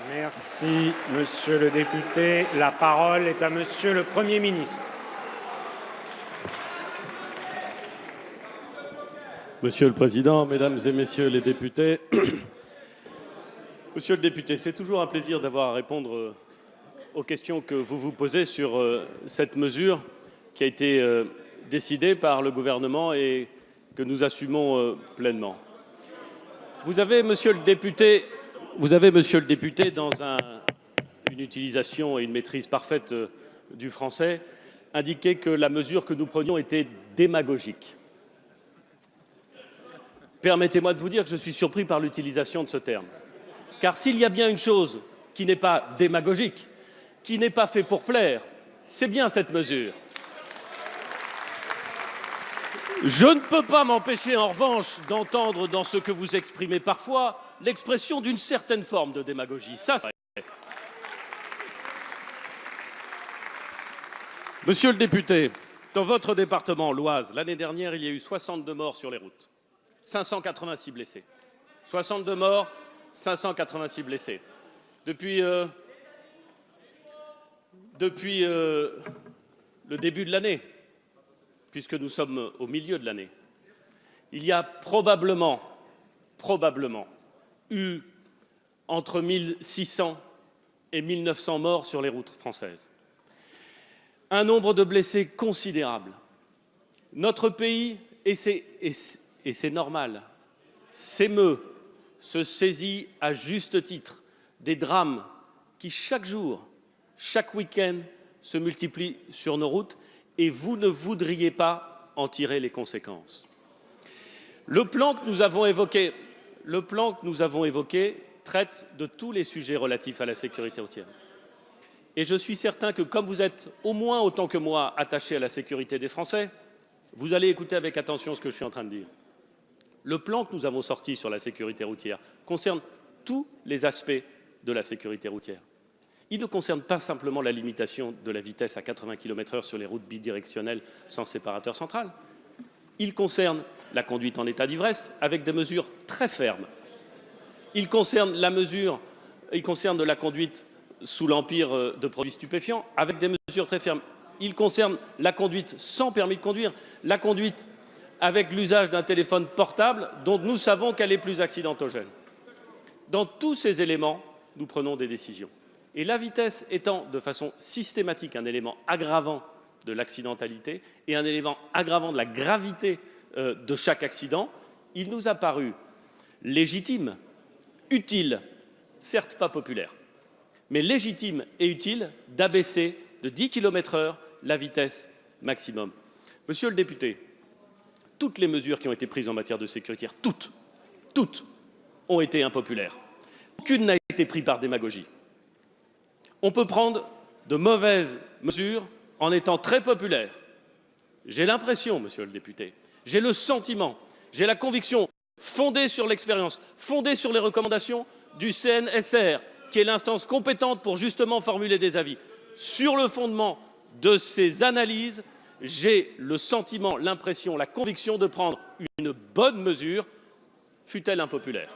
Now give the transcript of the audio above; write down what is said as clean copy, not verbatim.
Merci, monsieur le député. La parole est à monsieur le Premier ministre. Monsieur le Président, Mesdames et Messieurs les députés, Monsieur le député, c'est toujours un plaisir d'avoir à répondre aux questions que vous vous posez sur cette mesure qui a été décidée par le gouvernement et que nous assumons pleinement. Vous avez, monsieur le député, dans une utilisation et une maîtrise parfaite du français, indiqué que la mesure que nous prenions était démagogique. Permettez-moi de vous dire que je suis surpris par l'utilisation de ce terme. Car s'il y a bien une chose qui n'est pas démagogique, qui n'est pas faite pour plaire, c'est bien cette mesure. Je ne peux pas m'empêcher, en revanche, d'entendre dans ce que vous exprimez parfois l'expression d'une certaine forme de démagogie. Ça, c'est vrai. Monsieur le député, dans votre département, l'Oise, l'année dernière, il y a eu 62 morts sur les routes. 586 blessés. 62 morts, 586 blessés. Depuis le début de l'année, puisque nous sommes au milieu de l'année, il y a probablement eu entre 1600 et 1900 morts sur les routes françaises. Un nombre de blessés considérable. Notre pays, et c'est normal, s'émeut, se saisit à juste titre des drames qui, chaque jour, chaque week-end, se multiplient sur nos routes et vous ne voudriez pas en tirer les conséquences. Le plan que nous avons évoqué traite de tous les sujets relatifs à la sécurité routière. Et je suis certain que, comme vous êtes au moins autant que moi attaché à la sécurité des Français, vous allez écouter avec attention ce que je suis en train de dire. Le plan que nous avons sorti sur la sécurité routière concerne tous les aspects de la sécurité routière. Il ne concerne pas simplement la limitation de la vitesse à 80 km/h sur les routes bidirectionnelles sans séparateur central. Il concerne la conduite en état d'ivresse avec des mesures très fermes. Il concerne la conduite sous l'empire de produits stupéfiants avec des mesures très fermes. Il concerne la conduite sans permis de conduire, la conduite avec l'usage d'un téléphone portable dont nous savons qu'elle est plus accidentogène. Dans tous ces éléments, nous prenons des décisions. Et la vitesse étant de façon systématique un élément aggravant de l'accidentalité et un élément aggravant de la gravité de chaque accident, il nous a paru légitime, utile, certes pas populaire, mais légitime et utile d'abaisser de 10 km/h la vitesse maximum. Monsieur le député, toutes les mesures qui ont été prises en matière de sécurité, toutes ont été impopulaires. Aucune n'a été prise par démagogie. On peut prendre de mauvaises mesures en étant très populaire. J'ai l'impression, monsieur le député, j'ai le sentiment, j'ai la conviction, fondée sur l'expérience, fondée sur les recommandations du CNSR, qui est l'instance compétente pour justement formuler des avis. Sur le fondement de ces analyses, j'ai le sentiment, l'impression, la conviction de prendre une bonne mesure, fût-elle impopulaire.